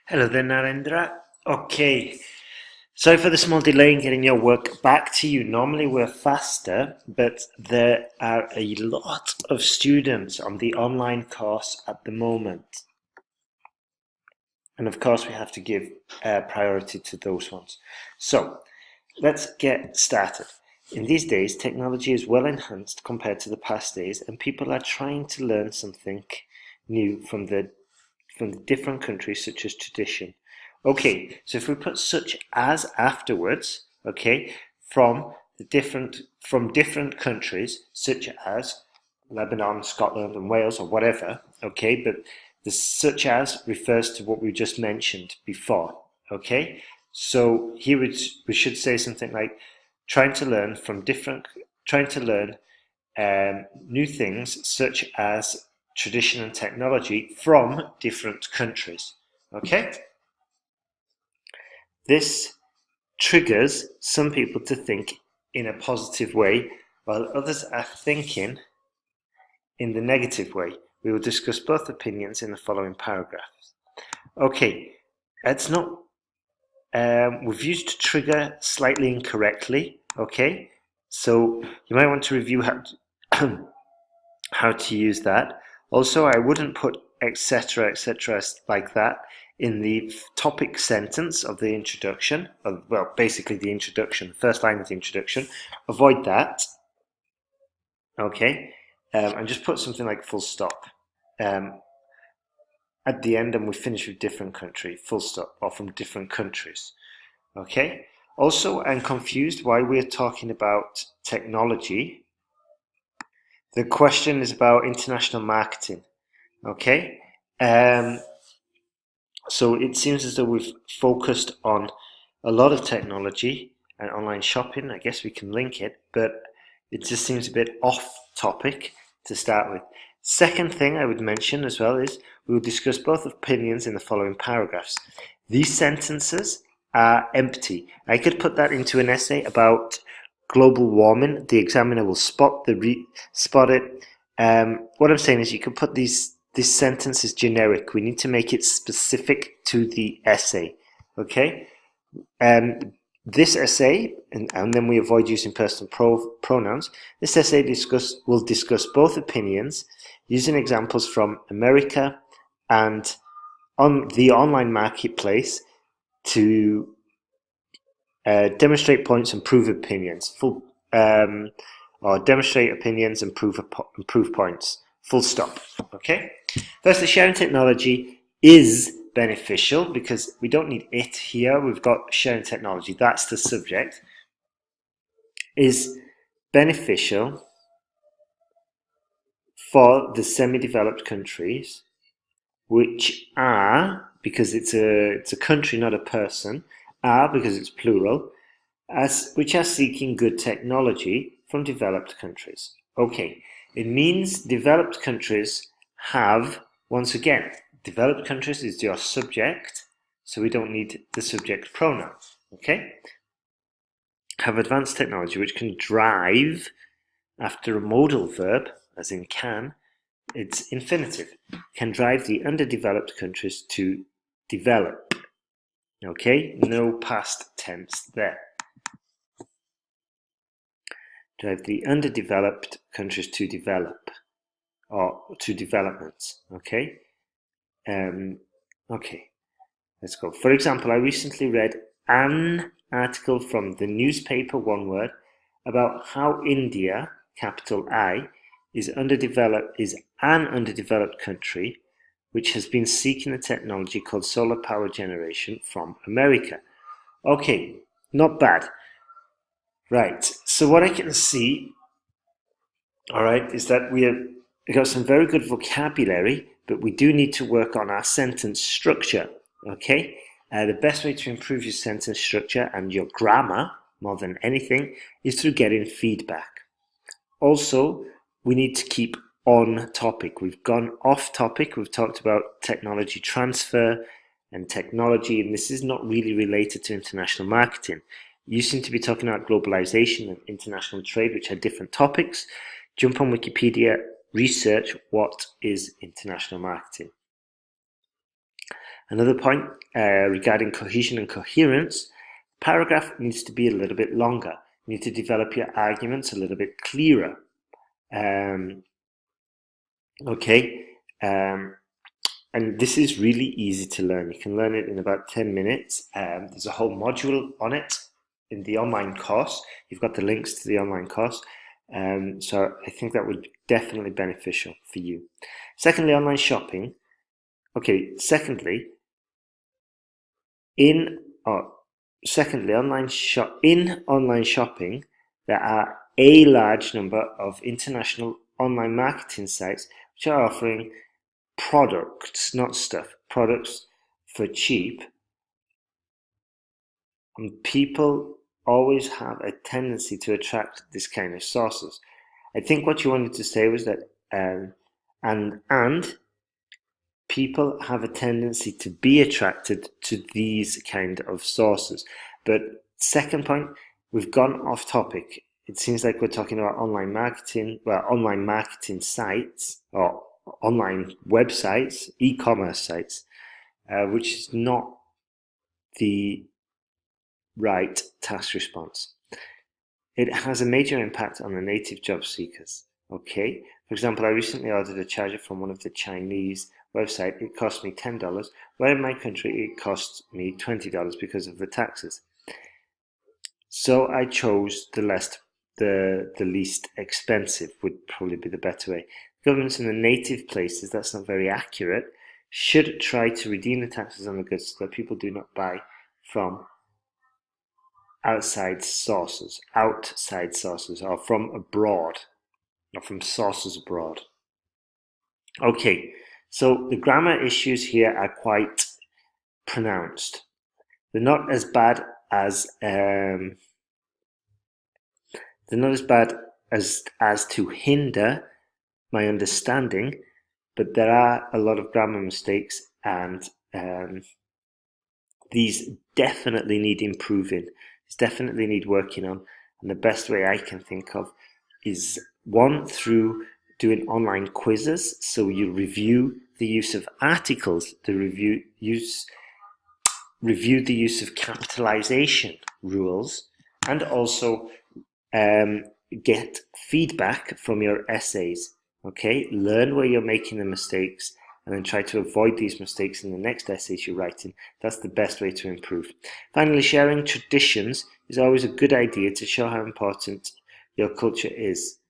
Hello there, Narendra. Okay, sorry for the small delay in getting your work back to you. Normally we're faster, but there are a lot of students on the online course at the moment. And of course we have to give priority to those ones. So, let's get started. In these days, technology is well enhanced compared to the past days, and people are trying to learn something new from the different countries, such as tradition. Okay, so if we put such as afterwards, okay, from different countries, such as Lebanon, Scotland, and Wales, or whatever, okay, but the such as refers to what we just mentioned before, okay. So here we should say something like trying to learn new things such as tradition and technology from different countries. Okay? This triggers some people to think in a positive way, while others are thinking in the negative way. We will discuss both opinions in the following paragraphs. Okay, it's not. We've used trigger slightly incorrectly. Okay, so you might want to review how to use that. Also, I wouldn't put etc. like that in the topic sentence of the introduction. Well, basically the introduction, first line of the introduction. Avoid that. Okay, and just put something like full stop at the end, and we finish with different country, full stop, or from different countries. Okay. Also, I'm confused why we're talking about technology. The question is about international marketing. Okay. So it seems as though we've focused on a lot of technology and online shopping. I guess we can link it, but it just seems a bit off topic to start with. Second thing I would mention as well is we will discuss both opinions in the following paragraphs. These sentences are empty. I could put that into an essay about global warming. The examiner will spot it. What I'm saying is you can put this sentence is generic. We need to make it specific to the essay. Okay? This essay, and then we avoid using personal pronouns, this essay will discuss both opinions using examples from America and on the online marketplace to demonstrate points and prove opinions. Or demonstrate opinions and prove points. Full stop. Okay? Firstly, sharing technology is beneficial because we don't need it here. We've got sharing technology. That's the subject. Is beneficial for the semi-developed countries, which are, because it's a country, not a person, are because it's plural, which are seeking good technology from developed countries. Okay, it means developed countries have, once again, developed countries is your subject, so we don't need the subject pronoun. Okay? Have advanced technology which can drive, after a modal verb, as in can, it's infinitive, can drive the underdeveloped countries to develop. Okay? No past tense there. Drive the underdeveloped countries to develop, or to developments. Okay? Okay, let's go. For example, I recently read an article from the newspaper, one word, about how India, capital I, is an underdeveloped country which has been seeking a technology called solar power generation from America. Okay, not bad. Right, so what I can see, all right, is that we got some very good vocabulary, but we do need to work on our sentence structure, okay? The best way to improve your sentence structure and your grammar, more than anything, is through getting feedback. Also, we need to keep on topic. We've gone off topic. We've talked about technology transfer and technology, and this is not really related to international marketing. You seem to be talking about globalization and international trade, which are different topics. Jump on Wikipedia, research what is international marketing. Another point regarding cohesion and coherence, paragraph needs to be a little bit longer. You need to develop your arguments a little bit clearer. And this is really easy to learn. You can learn it in about 10 minutes. There's a whole module on it in the online course. You've got the links to the online course. So I think that would be definitely beneficial for you. Secondly, online shopping. In online shopping, there are a large number of international online marketing sites which are offering products, not stuff, products for cheap. And people always have a tendency to attract this kind of sources. I think what you wanted to say was that and people have a tendency to be attracted to these kind of sources. But second point, we've gone off topic. It seems like we're talking about online marketing sites or online websites, e-commerce sites, which is not the right task response. It has a major impact on the native job seekers. Okay, for example, I recently ordered a charger from one of the Chinese website. It cost me $10, where in my country it cost me $20 because of the taxes. So I chose the least expensive, would probably be the better way. Governments in the native places, that's not very accurate, should try to redeem the taxes on the goods so that people do not buy from outside sources, or from abroad, or from sources abroad. Okay, so the grammar issues here are quite pronounced. They're not as bad as to hinder my understanding, but there are a lot of grammar mistakes, and these definitely need improving. These definitely need working on, and the best way I can think of is one, through doing online quizzes. So you review the use of articles, review the use of capitalization rules, and also get feedback from your essays. Okay, learn where you're making the mistakes and then try to avoid these mistakes in the next essays you're writing. That's the best way to improve. Finally, sharing traditions is always a good idea to show how important your culture is,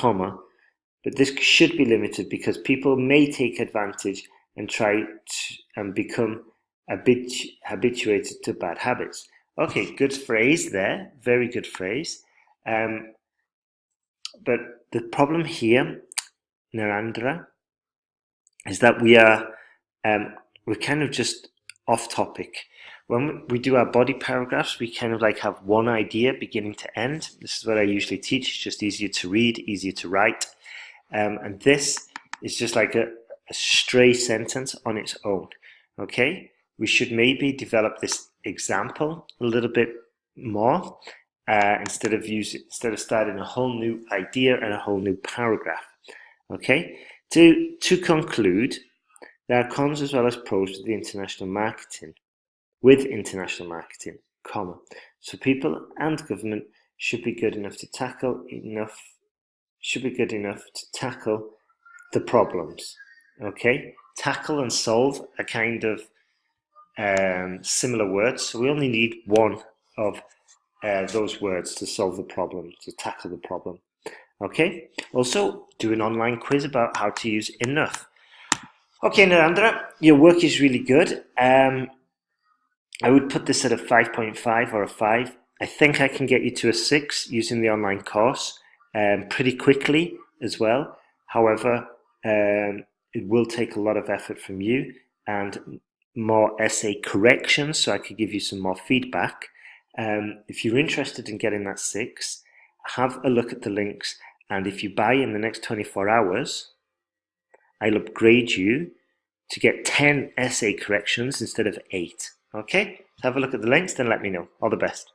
but this should be limited because people may take advantage and try and become habituated to bad habits. Okay, good phrase there, very good phrase. But the problem here, Nerandra, is that we're kind of just off topic. When we do our body paragraphs, we kind of like have one idea beginning to end. This is what I usually teach. It's just easier to read, easier to write. And this is just like a stray sentence on its own. Okay, we should maybe develop this example a little bit more instead of starting a whole new idea and a whole new paragraph. Okay, to conclude, there are cons as well as pros with international marketing. So people and government should be good enough to tackle the problems. Okay, tackle and solve are kind of similar words, so we only need one of those words to solve the problem, to tackle the problem. Okay, also do an online quiz about how to use enough. Okay, Nerandra, your work is really good. I would put this at a 5.5 or a 5. I think I can get you to a 6 using the online course pretty quickly as well. However, it will take a lot of effort from you and more essay corrections, so I could give you some more feedback. If you're interested in getting that 6, have a look at the links, and if you buy in the next 24 hours, I'll upgrade you to get 10 essay corrections instead of 8. Okay? Have a look at the links, then let me know. All the best.